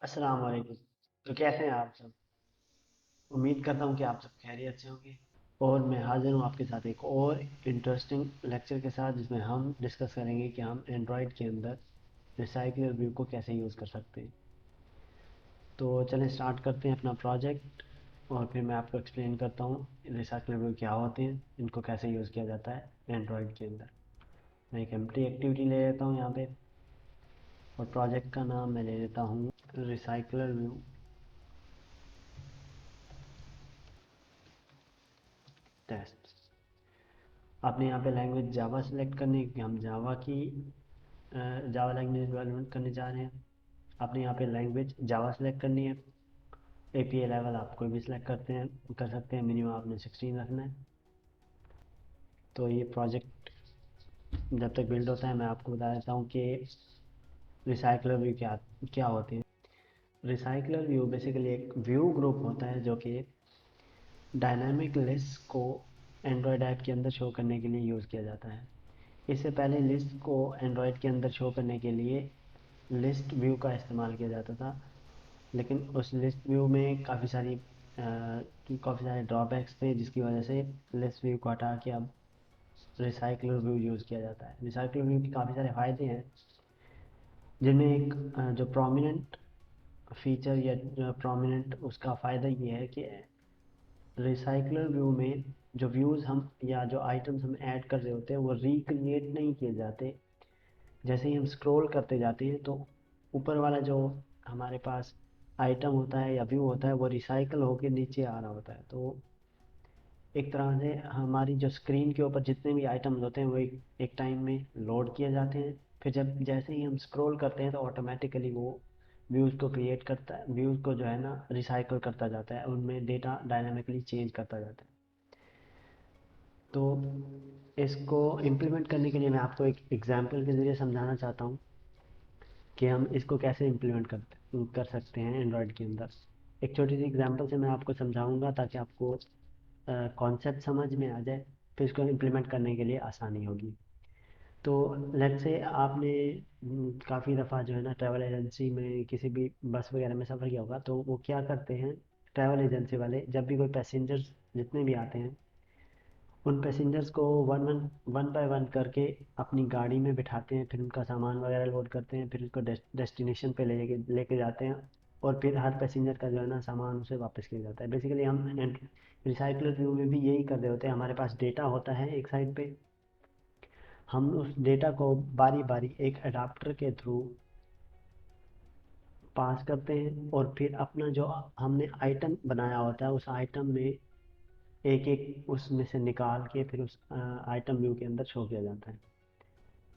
अस्सलाम वालेकुम। तो कैसे हैं आप सब? उम्मीद करता हूँ कि आप सब खैरियत से होंगे। और मैं हाजिर हूँ आपके साथ एक और इंटरेस्टिंग लेक्चर के साथ, जिसमें हम डिस्कस करेंगे कि हम एंड्रॉयड के अंदर रिसाइकलर व्यू को कैसे यूज़ कर सकते हैं। तो चलें स्टार्ट करते हैं अपना प्रोजेक्ट, और फिर मैं आपको एक्सप्लेन करता हूँ रिसाइकलर व्यू क्या होते हैं, इनको कैसे यूज़ किया जाता है एंड्रॉयड के अंदर। मैं एक एम्प्टी एक्टिविटी ले लेता हूँ यहाँ पे, और प्रोजेक्ट का नाम मैं ले लेता हूँ रिसाइकलर व्यू टेस्ट। आपने यहाँ पे लैंग्वेज जावा सेलेक्ट करनी है कि हम जावा की जावा लैंग्वेज डेवलपमेंट करने जा रहे हैं। आपने यहाँ पे लैंग्वेज जावा सेलेक्ट करनी है। एपीआई लेवल आप कोई भी सिलेक्ट कर सकते हैं, मिनिमम आपने 16 रखना है। तो ये प्रोजेक्ट जब तक बिल्ड होता है, मैं आपको बता देता हूँ कि रिसाइकलर व्यू क्या क्या होती है। रिसाइकलर व्यू बेसिकली एक व्यू ग्रुप होता है जो कि डायनामिक लिस्ट को एंड्रॉयड ऐप के अंदर शो करने के लिए यूज़ किया जाता है। इससे पहले लिस्ट को एंड्रॉयड के अंदर शो करने के लिए लिस्ट व्यू का इस्तेमाल किया जाता था, लेकिन उस लिस्ट व्यू में काफ़ी सारे ड्रॉबैक्स थे, जिसकी वजह से लिस्ट व्यू को हटा के अब रिसाइकलर व्यू यूज़ किया जाता है। रिसाइकलर व्यू के काफ़ी सारे फ़ायदे हैं, जिनमें एक जो प्रोमिनेंट फीचर या जो प्रोमिनेंट उसका फ़ायदा ये है कि रिसाइकलर व्यू में जो व्यूज़ हम या जो आइटम्स हम ऐड कर रहे होते हैं वो रिक्रिएट नहीं किए जाते। जैसे ही हम स्क्रॉल करते जाते हैं तो ऊपर वाला जो हमारे पास आइटम होता है या व्यू होता है वो रिसाइकल होके नीचे आ रहा होता है। तो एक तरह से हमारी जो स्क्रीन के ऊपर जितने भी आइटम्स होते हैं वो एक टाइम में लोड किए जाते हैं। फिर जब जैसे ही हम स्क्रॉल करते हैं तो ऑटोमेटिकली वो व्यूज़ को क्रिएट करता है, व्यूज़ को जो है ना रिसाइकल करता जाता है, उनमें डेटा डायनामिकली चेंज करता जाता है। तो इसको इम्प्लीमेंट करने के लिए मैं आपको एक एग्जांपल के ज़रिए समझाना चाहता हूँ कि हम इसको कैसे इम्प्लीमेंट कर सकते हैं एंड्रॉयड के अंदर। एक छोटी सी एग्जांपल से मैं आपको समझाऊंगा ताकि आपको कॉन्सेप्ट समझ में आ जाए, फिर इसको इम्प्लीमेंट करने के लिए आसानी होगी। तो लेट्स से आपने काफ़ी दफ़ा जो है ना ट्रैवल एजेंसी में किसी भी बस वगैरह में सफ़र किया होगा, तो वो क्या करते हैं ट्रैवल एजेंसी वाले, जब भी कोई पैसेंजर्स जितने भी आते हैं उन पैसेंजर्स को one one one by one करके अपनी गाड़ी में बिठाते हैं, फिर उनका सामान वगैरह लोड करते हैं, फिर उसको डेस्टिनेशन पे लेके जाते हैं, और फिर हर पैसेंजर का जो है ना सामान उसे वापस किया जाता है। बेसिकली हम रिसाइकलर व्यू में भी यही कर रहे होते हैं। हमारे पास डेटा होता है एक साइड पे, हम उस डेटा को बारी बारी एक अडाप्टर के थ्रू पास करते हैं, और फिर अपना जो हमने आइटम बनाया होता है उस आइटम में एक एक उसमें से निकाल के फिर उस आइटम व्यू के अंदर शो किया जाता है।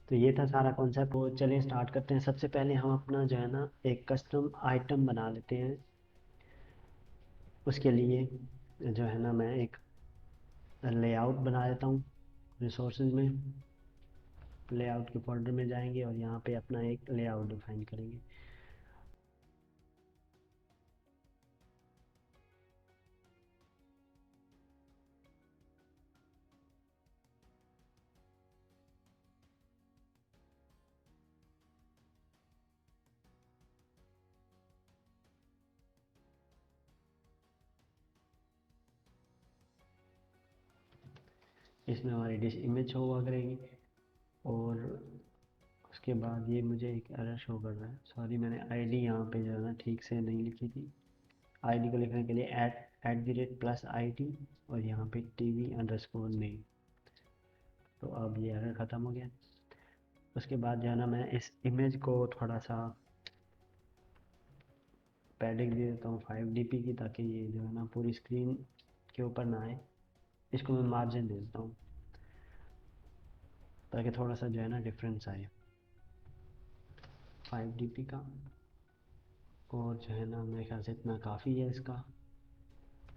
तो ये था सारा कॉन्सेप्ट। तो चलिए स्टार्ट करते हैं। सबसे पहले हम अपना जो है ना एक कस्टम आइटम बना लेते हैं। उसके लिए जो है ना मैं एक लेआउट बना लेता हूँ। रिसोर्सेज में लेआउट के फोल्डर में जाएंगे और यहाँ पे अपना एक लेआउट डिफाइन करेंगे। इसमें हमारी डिश इमेज शो हुआ करेगी, और उसके बाद ये मुझे एक एरर शो कर रहा है। सॉरी, मैंने आईडी यहाँ पे जो है ना ठीक से नहीं लिखी थी। आईडी को लिखने के लिए at the rate plus ID, और यहाँ पे टीवी अंडरस्कोर नेम। तो अब ये एरर ख़त्म हो गया। उसके बाद जो है ना मैं इस इमेज को थोड़ा सा पैडिंग दे देता हूँ 5 dp की, ताकि ये जो है ना पूरी स्क्रीन के ऊपर ना आए। इसको मैं मार्जिन दे देता हूँ ताकि थोड़ा सा जो है ना डिफरेंस आए 5 dp का। और जो है ना मेरे ख्याल से इतना काफ़ी है इसका।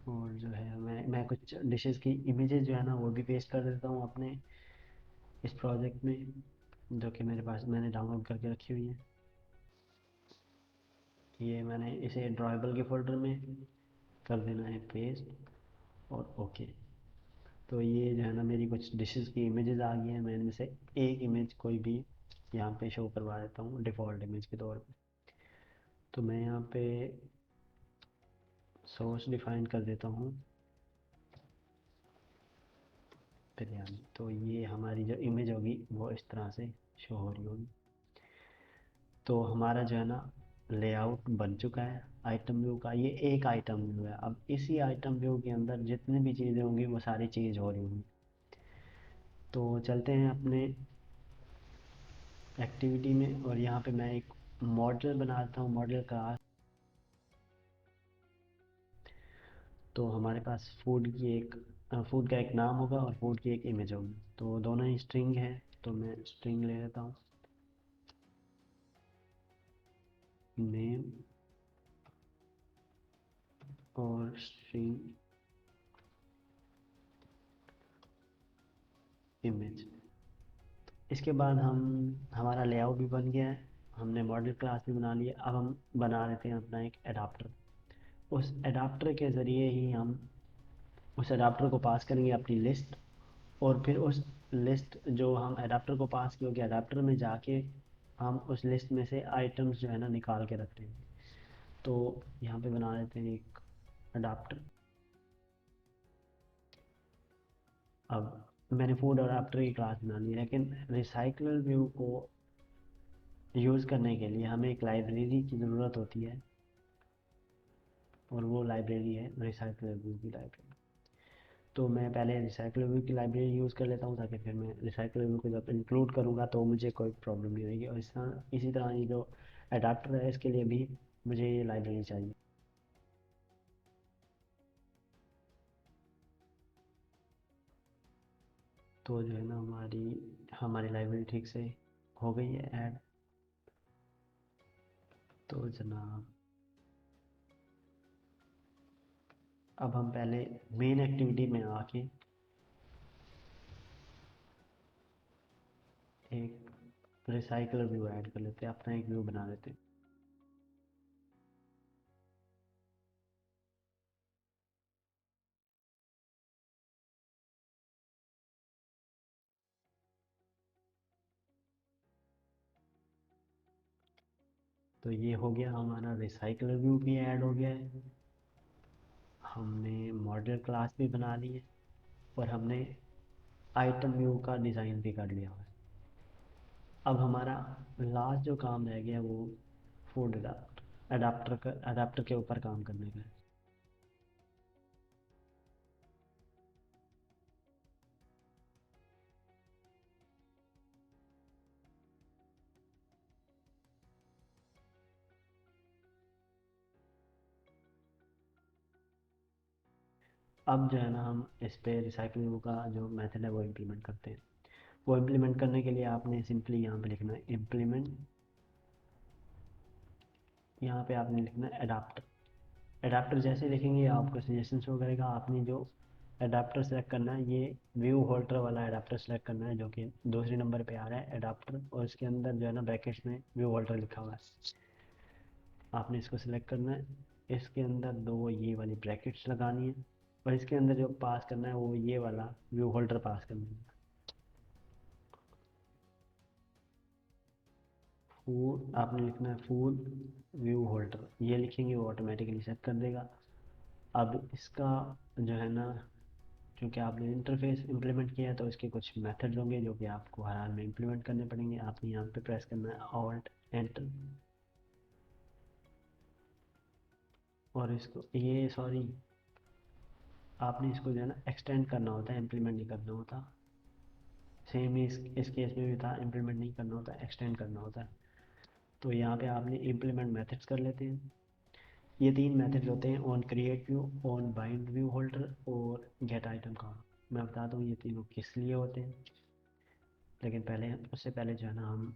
और जो है मैं कुछ डिशेस की इमेजेस जो है ना वो भी पेस्ट कर देता हूँ अपने इस प्रोजेक्ट में, जो कि मेरे पास मैंने डाउनलोड करके रखी हुई है। ये मैंने इसे ड्रॉएबल के फोल्डर में कर देना है पेस्ट, और ओके। तो ये जो है ना मेरी कुछ डिशेस की इमेजेस आ गई हैं। मैं इनमें से एक इमेज कोई भी यहाँ पे शो करवा देता हूँ डिफ़ॉल्ट इमेज के तौर पे। तो मैं यहाँ पे सोर्स डिफाइन कर देता हूँ बिरयानी। तो ये हमारी जो इमेज होगी वो इस तरह से शो हो रही होगी। तो हमारा जो है ना लेआउट बन चुका है आइटम व्यू का। ये एक आइटम व्यू है। अब इसी आइटम व्यू के अंदर जितनी भी चीज़ें होंगी वो सारी चेंज हो रही होंगी। तो चलते हैं अपने एक्टिविटी में, और यहाँ पे मैं एक मॉडल बनाता हूँ, मॉडल का। तो हमारे पास फूड का एक नाम होगा और फूड की एक इमेज होगी। तो दोनों ही स्ट्रिंग है, तो मैं स्ट्रिंग ले लेता हूँ, नेम और स्ट्रिंग इमेज। इसके बाद हमारा लेआउट भी बन गया है, हमने मॉडल क्लास भी बना लिया। अब हम बना लेते हैं अपना एक एडाप्टर। उस एडाप्टर के ज़रिए ही हम उस एडाप्टर को पास करेंगे अपनी लिस्ट, और फिर उस लिस्ट जो हम एडाप्टर को पास किए होंगे, एडाप्टर में जाके हम उस लिस्ट में से आइटम्स जो है ना निकाल के रख देंगे। तो यहाँ पे बना लेते हैं एक अडाप्टर। अब मैंने फूड और अडाप्टर की क्लास बना ली, लेकिन रिसाइकलर व्यू को यूज़ करने के लिए हमें एक लाइब्रेरी की ज़रूरत होती है, और वो लाइब्रेरी है रिसाइकलर व्यू की लाइब्रेरी। तो मैं पहले रिसाइकलर व्यू की लाइब्रेरी यूज़ कर लेता हूँ, ताकि फिर मैं रिसाइकलर व्यू को जब इंक्लूड करूँगा तो मुझे कोई प्रॉब्लम नहीं रहेगी। और इसी तरह ये जो अडाप्टर है इसके लिए भी मुझे ये लाइब्रेरी चाहिए। तो जो है ना हमारी लाइब्रेरी ठीक से हो गई है ऐड। तो जनाब अब हम पहले मेन एक्टिविटी में आके एक रिसाइकलर व्यू ऐड कर लेते हैं, अपना एक व्यू बना लेते हैं। तो ये हो गया, हमारा रिसाइकलर व्यू भी ऐड हो गया है, हमने मॉडल क्लास भी बना ली है, और हमने आइटम व्यू का डिज़ाइन भी कर लिया है। अब हमारा लास्ट जो काम रह गया वो फूड अडाप्टर के ऊपर काम करने का है। अब जो है ना हम इस पे रिसाइकलिंग का जो मेथड है वो इम्प्लीमेंट करते हैं। वो इम्प्लीमेंट करने के लिए आपने सिंपली यहाँ पे लिखना है इम्प्लीमेंट। यहाँ पे आपने लिखना है एडाप्टर। एडाप्टर जैसे लिखेंगे आपको सजेशन शो करेगा। आपने जो एडाप्टर सेलेक्ट करना है, ये व्यू होल्डर वाला एडाप्टर सेलेक्ट करना है, जो कि दूसरे नंबर पे आ रहा है एडाप्टर, और इसके अंदर जो है ना ब्रैकेट्स में व्यू होल्डर लिखा हुआ है। आपने इसको सिलेक्ट करना है, इसके अंदर दो ये वाली ब्रैकेट्स लगानी है, और इसके अंदर जो पास करना है वो ये वाला व्यू होल्डर पास करना है। फूड आपने लिखना है फूड व्यू होल्डर, ये लिखेंगे वो ऑटोमेटिकली सेट कर देगा। अब इसका जो है ना, क्योंकि आपने इंटरफेस इंप्लीमेंट किया है तो इसके कुछ मेथड्स होंगे जो कि आपको हर हाल में इंप्लीमेंट करने पड़ेंगे। आपने यहाँ पे प्रेस करना है ऑल्ट एंटर, और इसको ये सॉरी आपने इसको जो है ना एक्सटेंड करना होता है, इंप्लीमेंट नहीं करना होता। सेम ही इस केस में भी था, इंप्लीमेंट नहीं करना होता, एक्सटेंड करना होता है। तो यहाँ पे आपने इंप्लीमेंट मेथड्स कर लेते हैं। ये तीन मेथड्स होते हैं, on create view, on bind view holder, और गेट आइटम काउंट। मैं बताता हूँ ये तीनों किस लिए होते हैं, लेकिन पहले उससे पहले जो है ना हम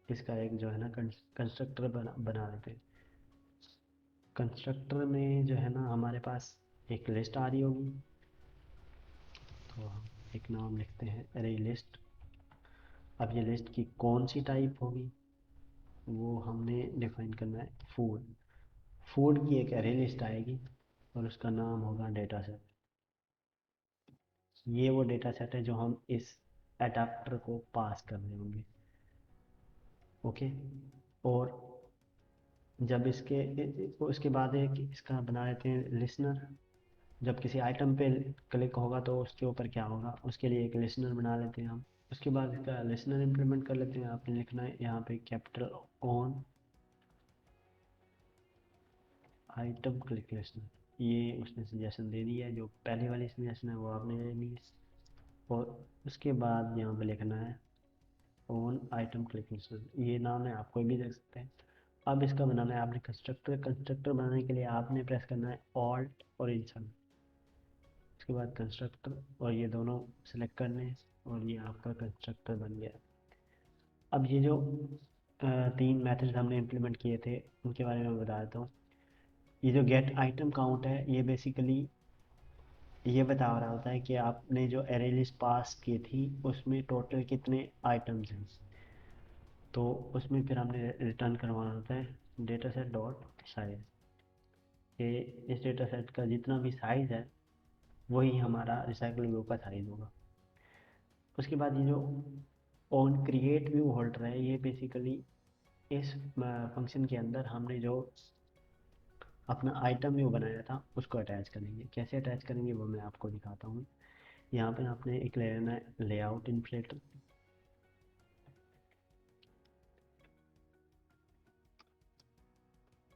इसका एक जो है ना कंस्ट्रक्टर बना लेते हैं। कंस्ट्रक्टर में जो है ना हमारे पास एक लिस्ट आ रही होगी, तो हम एक नाम लिखते हैं अरे लिस्ट। अब ये लिस्ट की कौन सी टाइप होगी वो हमने डिफाइन करना है फूड। फूड की एक अरे लिस्ट आएगी, और उसका नाम होगा डेटा सेट। ये वो डेटा सेट है जो हम इस एडाप्टर को पास करने होंगे। ओके। और जब उसके बाद एक इसका बना लेते हैं लिसनर। जब किसी आइटम पे क्लिक होगा तो उसके ऊपर क्या होगा, उसके लिए एक लिसनर बना लेते हैं हम। उसके बाद इसका लिसनर इम्प्लीमेंट कर लेते हैं। आपने लिखना है यहाँ पे capital on item click listener. ये उसने सजेशन दे दी है, जो पहले वाली सजेशन है वो आपने ले ली है। और उसके बाद यहाँ पे लिखना है ऑन आइटम क्लिक लिसनर, ये नाम है, आप कोई भी देख सकते हैं। अब इसका बनाना है आपने कंस्ट्रक्टर। कंस्ट्रक्टर बनाने के लिए आपने प्रेस करना है ऑल्ट और इंसर्ट, उसके बाद कंस्ट्रक्टर, और ये दोनों सेलेक्ट करने हैं, और ये आपका कंस्ट्रक्टर बन गया। अब ये जो तीन मेथड हमने इम्प्लीमेंट किए थे उनके बारे में बता देता हूँ। ये जो गेट आइटम काउंट है, ये बेसिकली ये बता रहा होता है कि आपने जो एरे लिस्ट पास की थी उसमें टोटल कितने आइटम्स हैं। तो उसमें फिर हमने रिटर्न करवाना होता है डेटा सेट डॉट साइज, कि इस डेटा सेट का जितना भी साइज़ है वही हमारा रिसाइकल व्यू का साइज़ होगा। उसके बाद ये जो ऑन क्रिएट व्यू होल्डर है, ये बेसिकली इस फंक्शन के अंदर हमने जो अपना आइटम व्यू बनाया था उसको अटैच करेंगे। कैसे अटैच करेंगे वो मैं आपको दिखाता हूँ। यहाँ पे आपने एक ले लेना है layout inflater.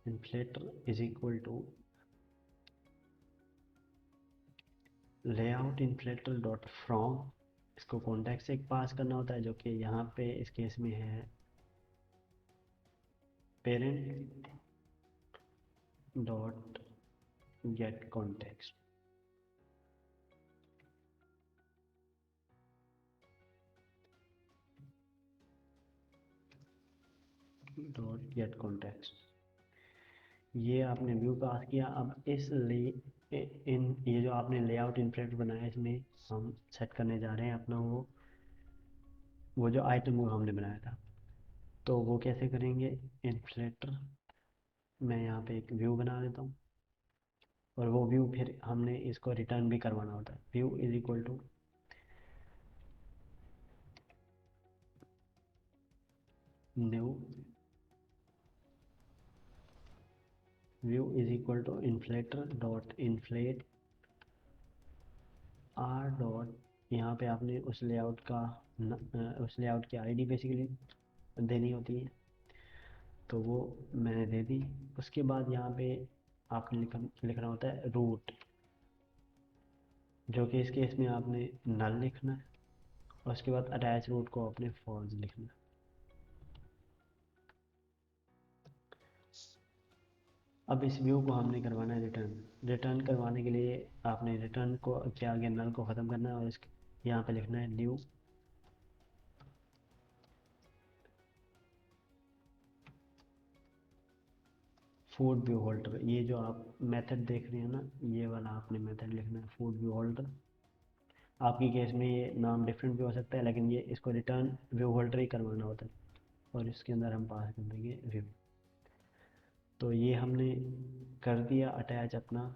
Inflater is equal to layout inflater dot from. इसको कॉन्टेक्स्ट से एक पास करना होता है, जो कि यहाँ पे इस केस में है parent dot gate context. Dot gate context, ये आपने व्यू पास किया। अब इस इन ये जो आपने लेआउट इन्फ्लेटर बनाया है, इसमें हम सेट करने जा रहे हैं अपना वो जो आइटम व्यू हमने बनाया था। तो वो कैसे करेंगे, इन्फ्लेटर, मैं यहाँ पे एक व्यू बना देता हूँ, और वो व्यू फिर हमने इसको रिटर्न भी करवाना होता है। View is equal to new view is equal to inflater dot inflate R dot, यहाँ पे आपने उस लेआउट का उस लेआउट की आईडी बेसिकली देनी होती है, तो वो मैंने दे दी। उसके बाद यहाँ पे आपने लिखना होता है रूट, जो कि इस केस में आपने नल लिखना है, और उसके बाद अटैच रूट को आपने फॉल्स लिखना है। अब इस व्यू को हमने करवाना है रिटर्न। रिटर्न करवाने के लिए आपने रिटर्न को के आगे नल को ख़त्म करना है, और इस यहाँ पे लिखना है न्यू फूड व्यू होल्डर। ये जो आप मेथड देख रहे हैं ना, ये वाला आपने मेथड लिखना है फूड व्यू होल्डर। आपकी केस में ये नाम डिफरेंट भी हो सकता है, लेकिन ये इसको रिटर्न व्यू होल्डर ही करवाना होता है, और इसके अंदर हम पास कर देंगे व्यू। तो ये हमने कर दिया अटैच अपना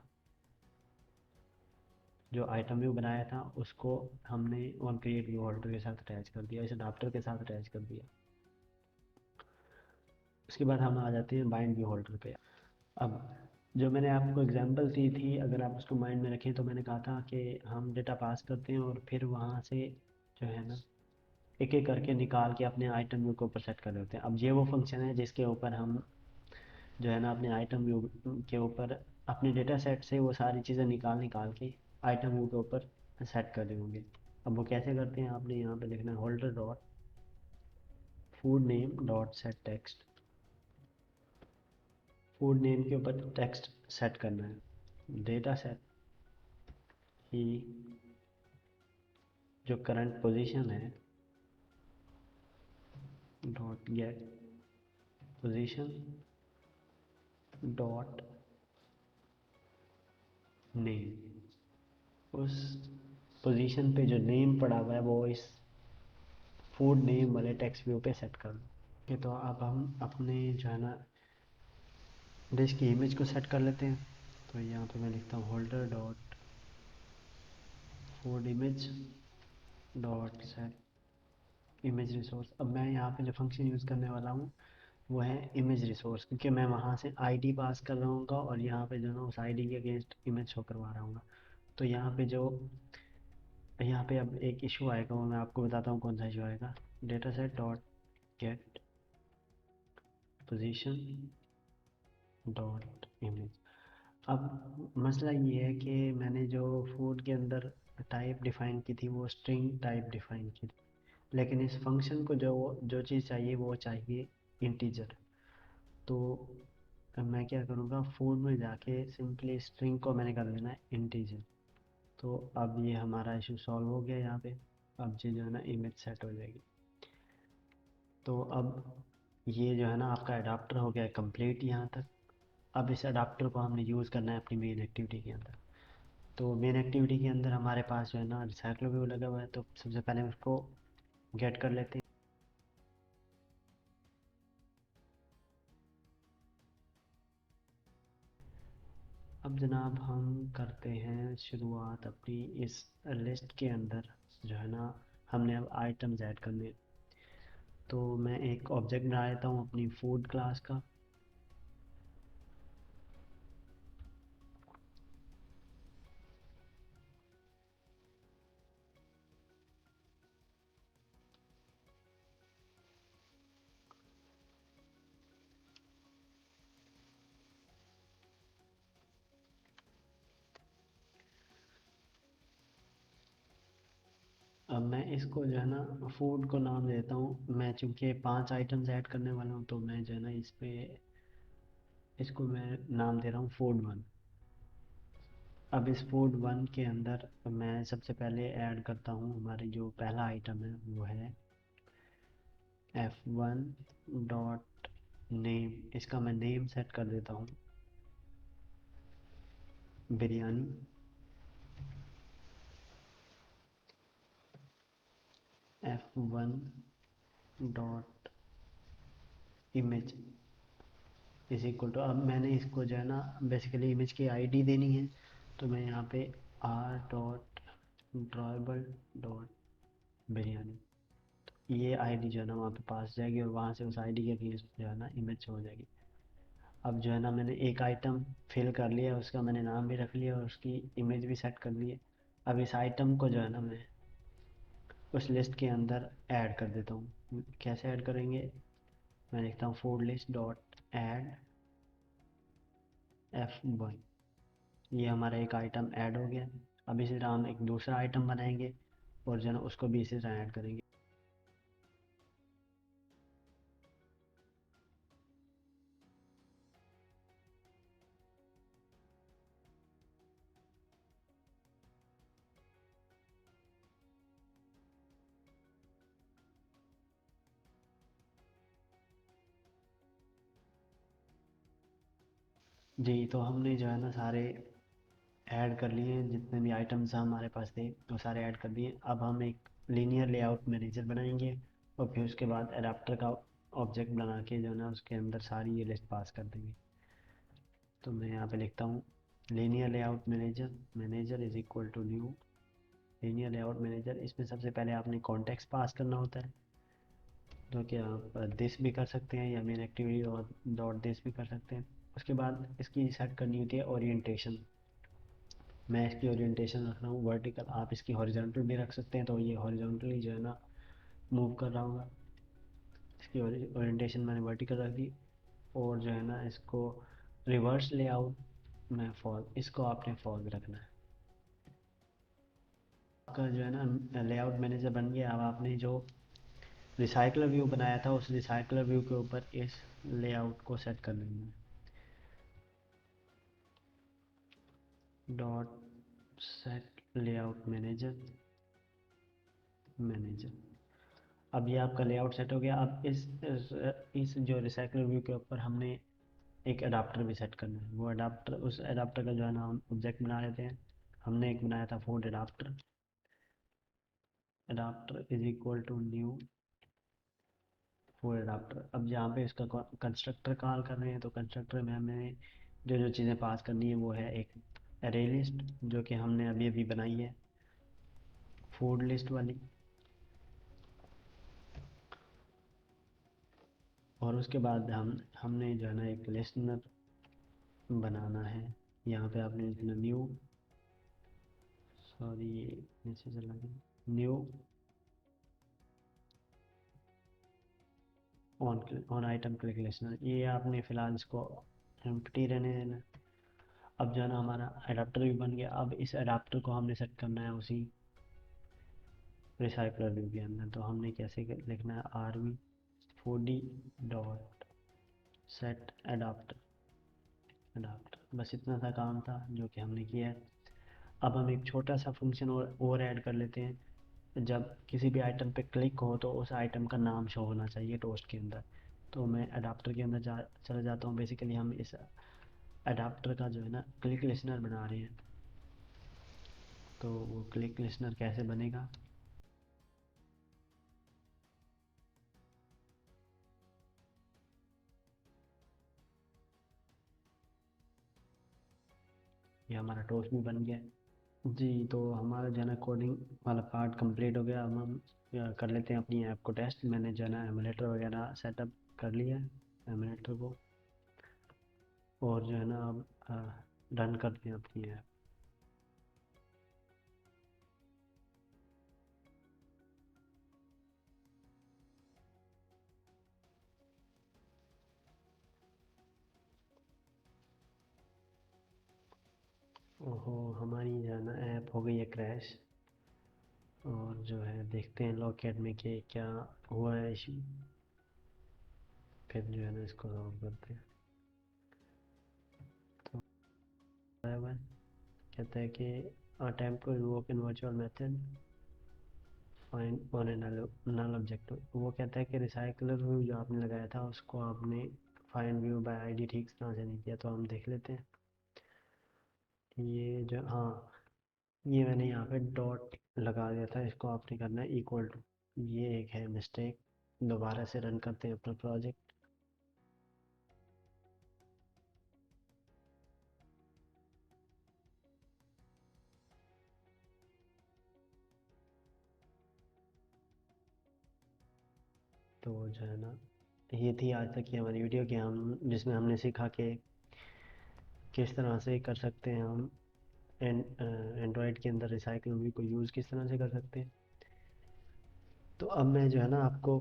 जो आइटम व्यू बनाया था, उसको हमने वन क्रिएट व्यू होल्डर के साथ अटैच कर दिया, इस अडाप्टर के साथ अटैच कर दिया। उसके बाद हम आ जाते हैं बाइंड व्यू होल्डर पे। अब जो मैंने आपको एग्जांपल दी थी, अगर आप उसको माइंड में रखें, तो मैंने कहा था कि हम डेटा पास करते हैं और फिर वहाँ से जो है ना एक एक करके निकाल के अपने आइटम व्यू के ऊपर सेट कर देते हैं। अब ये वो फंक्शन है जिसके ऊपर हम जो है ना अपने आइटम व्यू के ऊपर अपने डेटा सेट से वो सारी चीज़ें निकाल निकाल के आइटम व्यू के ऊपर सेट कर रहे होंगे। अब वो कैसे करते हैं, आपने यहाँ पे लिखना है holder dot food name dot set text. Food name के ऊपर टेक्स्ट सेट करना है। डेटा सेट की जो करंट पोजीशन है dot gate position dot name, उस पोजीशन पे जो नेम पड़ा हुआ है वो इस फूड नेम वाले टेक्स्ट व्यू पे सेट कर दो। ओके, तो अब हम अपने जो है ना डिश की इमेज को सेट कर लेते हैं। तो यहाँ पे मैं लिखता हूँ holder dot food image dot set image resource. अब मैं यहाँ पे जो फंक्शन यूज़ करने वाला हूँ वो है इमेज रिसोर्स, क्योंकि मैं वहाँ से आईडी पास कर रहा हूँ और यहाँ पे जो है ना उस आईडी के अगेंस्ट इमेज शो करवा रहा हूँ। तो यहाँ पे अब एक इशू आएगा, वो मैं आपको बताता हूँ कौन सा इशू आएगा। Data set dot gate position dot image. अब मसला ये है कि मैंने जो फूड के अंदर टाइप डिफ़ाइन की थी वो स्ट्रिंग टाइप डिफ़ाइन की थी, लेकिन इस फंक्शन को जो चीज़ चाहिए वो चाहिए इंटीजर। तो अब मैं क्या करूँगा, फूड में जाके सिंपली स्ट्रिंग को मैंने कर देना है इंटीजर। तो अब ये हमारा इशू सॉल्व हो गया यहाँ पे। अब ये जो है ना इमेज सेट हो जाएगी। तो अब ये जो है ना आपका अडाप्टर हो गया कंप्लीट यहाँ तक। अब इस अडाप्टर को हमने यूज़ करना है अपनी मेन एक्टिविटी के अंदर। तो मेन एक्टिविटी के अंदर हमारे पास जो है ना रिसाइकल व्यू लगा हुआ है, तो सबसे पहले उसको गेट कर लेते हैं। अब जनाब हम करते हैं शुरुआत अपनी इस लिस्ट के अंदर, जो है ना हमने अब आइटम्स ऐड करने हैं। तो मैं एक ऑब्जेक्ट बना लेता हूँ अपनी फूड क्लास का। अब मैं इसको जो है ना फूड को नाम देता हूँ। मैं चूँकि 5 आइटम्स ऐड करने वाला हूँ, तो मैं जो है ना इसको मैं नाम दे रहा हूँ फूड वन। अब इस फूड वन के अंदर मैं सबसे पहले ऐड करता हूँ, हमारी जो पहला आइटम है वो है F1 डॉट नेम। इसका मैं नेम सेट कर देता हूँ biryani. F1 dot image is equal to, अब मैंने इसको जो है ना बेसिकली इमेज की आईडी देनी है। तो मैं यहाँ पे आर डॉट ड्रॉयबल डॉट बिरयानी, ये आईडी जो है ना वहाँ पे पास जाएगी और वहाँ से उस आईडी के अगेंस्ट जो है ना इमेज हो जाएगी। अब जो है ना मैंने एक आइटम फिल कर लिया, उसका मैंने नाम भी रख लिया और उसकी इमेज भी सेट कर ली है। अब इस आइटम को जो है ना मैं उस लिस्ट के अंदर ऐड कर देता हूँ। कैसे ऐड करेंगे, मैं लिखता हूँ food list dot add F1। ये हमारा एक आइटम ऐड हो गया। अब इसी तरह हम एक दूसरा आइटम बनाएंगे और जो है ना उसको भी इसी तरह ऐड करेंगे। जी, तो हमने जो है ना सारे ऐड कर लिए हैं, जितने भी आइटम्स हमारे पास थे वो सारे ऐड कर दिए। अब हम एक लीनियर लेआउट मैनेजर बनाएंगे और फिर उसके बाद अडाप्टर का ऑब्जेक्ट बना के जो है ना उसके अंदर सारी ये लिस्ट पास कर देंगे। तो मैं यहाँ पे लिखता हूँ linear layout manager, manager is equal to new linear layout manager. इसमें सबसे पहले आपने कॉन्टेक्स्ट पास करना होता है, जो कि आप दिस भी कर सकते हैं या मेन एक्टिविटी और डॉट दिस भी कर सकते हैं। उसके बाद इसकी सेट करनी होती है ओरिएंटेशन। मैं इसकी ओरिएंटेशन रख रहा हूँ वर्टिकल, आप इसकी हॉरिजॉन्टल भी रख सकते हैं, तो ये हॉरिजॉन्टली जो है ना मूव कर रहा होगा। इसकी ओरिएंटेशन मैंने वर्टिकल रख दी। और जो है ना इसको रिवर्स लेआउट में फॉल, इसको आपने फॉल रखना है। आपका जो है ना लेआउट मैनेजर बन गया। अब आपने जो रिसाइकलर व्यू बनाया था उस रिसाइकलर व्यू के ऊपर इस लेआउट को सेट कर लेना है। Dot set layout manager manager. अब ये आपका लेआउट सेट हो गया। अब इस जो रिसाइकलर व्यू के ऊपर हमने एक अडाप्टर भी सेट करना है। वो अडाप्टर, उस अडाप्टर का जो है ना हम ऑब्जेक्ट बना लेते हैं। हमने एक बनाया था food adapter. Adapter is equal to new food adapter. अब यहाँ पे इसका कंस्ट्रक्टर कॉल कर रहे हैं, तो कंस्ट्रक्टर में हमें जो जो चीज़ें पास करनी है वो है एक अरे लिस्ट, जो कि हमने अभी अभी बनाई है फूड लिस्ट वाली। और उसके बाद हमने जो है ना एक लिसनर बनाना है। यहाँ पे आपने लिखना न्यू, सॉरी ये नीचे चला गया, new on item click listener. ये आपने फ़िलहाल इसको एम्प्टी रहने देना। अब जो है ना हमारा अडाप्टर भी बन गया। अब इस अडाप्टर को हमने सेट करना है उसी रिसाइकलर व्यू के अंदर। तो हमने कैसे लिखना है, R V 4D dot set adapter. बस इतना सा काम था जो कि हमने किया है। अब हम एक छोटा सा फंक्शन और ऐड कर लेते हैं। जब किसी भी आइटम पे क्लिक हो तो उस आइटम का नाम शो होना चाहिए टोस्ट के अंदर। तो मैं अडाप्टर के अंदर चला जाता हूँ। बेसिकली हम इस अडाप्टर का जो है ना क्लिक लिसनर बना रहे हैं। तो वो क्लिक लिसनर कैसे बनेगा, ये हमारा टोस्ट भी बन गया है। जी, तो हमारा जो है ना कोडिंग वाला पार्ट कंप्लीट हो गया। अब हम कर लेते हैं अपनी ऐप को टेस्ट। मैंने जो है ना एमुलेटर वगैरह सेटअप कर लिया है, एमुलेटर को। और जो है ना अब रन करते हैं अपनी ऐप। ओहो, हमारी जो है ना ऐप हो गई है क्रैश। और जो है देखते हैं लॉकेट में कि क्या हुआ है इशू। फिर जो है ना इसको सॉल्व करते हैं। तो आया हुआ है, कहता है कि attempt to invoke in virtual method find on a null object. वो कहता है कि रिसाइकलर व्यू जो आपने लगाया था उसको आपने फाइंड व्यू बाय आईडी ठीक तरह से नहीं किया। तो हम देख लेते हैं। ये जो, हाँ, ये मैंने यहाँ पे डॉट लगा दिया था, इसको आपने करना है इक्वल टू। ये एक है मिस्टेक। दोबारा से रन करते हैं अपना प्रोजेक्ट। तो जो है ना ये थी आज तक की हमारी वीडियो कि हम जिसमें हमने सीखा कि किस तरह से कर सकते हैं हम एंड्रॉयड के अंदर रिसाइकल व्यू को यूज़ किस तरह से कर सकते हैं। तो अब मैं जो है ना आपको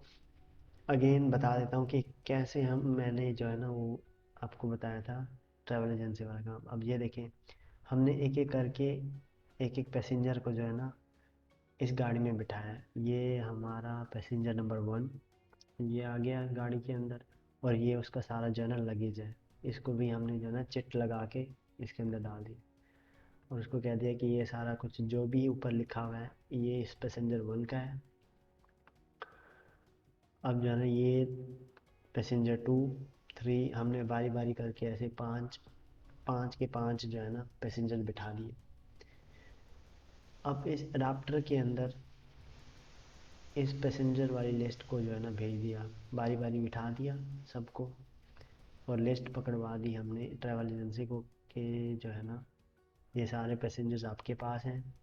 अगेन बता देता हूँ कि कैसे मैंने जो है ना वो आपको बताया था ट्रैवल एजेंसी वाला काम। अब ये देखें, हमने एक एक करके एक एक पैसेंजर को जो है ना इस गाड़ी में बिठाया है। ये हमारा पैसेंजर नंबर 1, ये आ गया गाड़ी के अंदर। और ये उसका सारा जनरल लगेज है। इसको भी हमने जो है ना चिट लगा के इसके अंदर डाल दिया। और उसको कह दिया कि ये सारा कुछ जो भी ऊपर लिखा हुआ है ये इस पैसेंजर 1 का है। अब जो है ना ये पैसेंजर 2, 3, हमने बारी बारी करके ऐसे पाँच पाँच के पाँच जो है ना पैसेंजर बिठा दिए। अब इस अडाप्टर के अंदर इस पैसेंजर वाली लिस्ट को जो है ना भेज दिया, बारी बारी बिठा दिया सबको। और लिस्ट पकड़वा दी हमने ट्रैवल एजेंसी को कि जो है ना ये सारे पैसेंजर्स आपके पास हैं।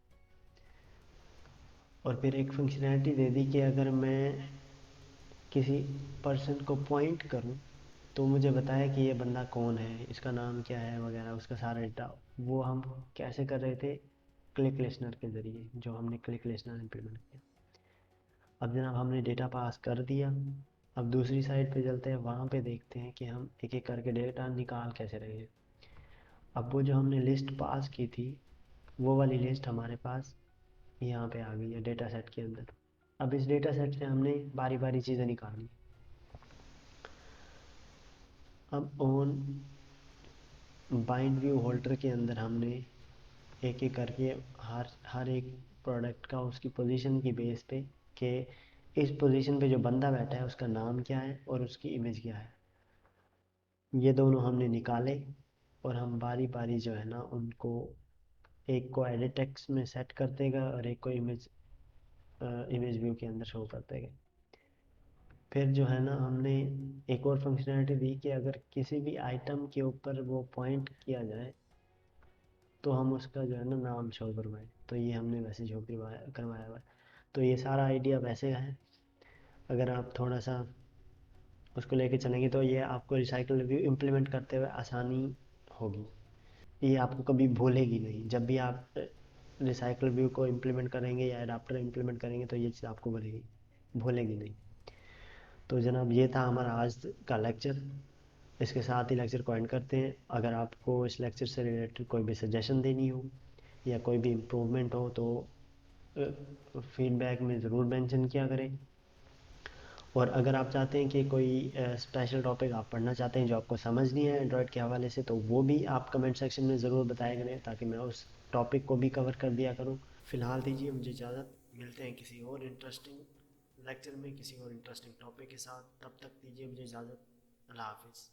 और फिर एक फंक्शनैलिटी दे दी कि अगर मैं किसी पर्सन को पॉइंट करूं तो मुझे बताया कि ये बंदा कौन है, इसका नाम क्या है वगैरह, उसका सारा डेटा। वो हम कैसे कर रहे थे, क्लिक लिसनर के ज़रिए, जो हमने क्लिक लिसनर इम्प्लीमेंट किया। अब जनाब हमने डेटा पास कर दिया। अब दूसरी साइड पे चलते हैं, वहाँ पे देखते हैं कि हम एक एक करके डेटा निकाल कैसे रहे हैं। अब वो जो हमने लिस्ट पास की थी वो वाली लिस्ट हमारे पास यहाँ पे आ गई है डेटा सेट के अंदर। अब इस डेटा सेट से हमने बारी बारी चीज़ें निकाली। अब ऑन बाइंड व्यू होल्डर के अंदर हमने एक एक करके हर हर एक प्रोडक्ट का उसकी पोजीशन की बेस पे कि इस पोजीशन पे जो बंदा बैठा है उसका नाम क्या है और उसकी इमेज क्या है, ये दोनों हमने निकाले। और हम बारी बारी जो है ना उनको, एक को एडिट टेक्स्ट में सेट करते गए और एक को इमेज व्यू के अंदर शो करते गए। फिर जो है ना हमने एक और फंक्शनैलिटी दी कि अगर किसी भी आइटम के ऊपर वो पॉइंट किया जाए तो हम उसका जो है ना नाम शो करवाएं। तो ये हमने वैसे शो करवाया हुआ है। तो ये सारा आइडिया वैसे है। अगर आप थोड़ा सा उसको लेके चलेंगे तो ये आपको रिसाइकल रिव्यू इम्प्लीमेंट करते हुए आसानी होगी। ये आपको कभी भूलेगी नहीं। जब भी आप रिसाइकल व्यू को इम्प्लीमेंट करेंगे या अडाप्टर इम्प्लीमेंट करेंगे तो ये चीज़ आपको भूलेगी भूलेगी नहीं। तो जनाब ये था हमारा आज का लेक्चर। इसके साथ ही लेक्चर को एंड करते हैं। अगर आपको इस लेक्चर से रिलेटेड कोई भी सजेशन देनी हो या कोई भी इम्प्रूवमेंट हो तो फीडबैक में ज़रूर मेंशन किया करें। और अगर आप चाहते हैं कि कोई स्पेशल टॉपिक आप पढ़ना चाहते हैं जो आपको समझ नहीं है एंड्रॉयड के हवाले से, तो वो भी आप कमेंट सेक्शन में ज़रूर बताया करें ताकि मैं उस टॉपिक को भी कवर कर दिया करूं। फ़िलहाल दीजिए मुझे इजाज़त। मिलते हैं किसी और इंटरेस्टिंग लेक्चर में किसी और इंटरेस्टिंग टॉपिक के साथ। तब तक दीजिए मुझे इजाज़त। अल्लाह हाफिज़।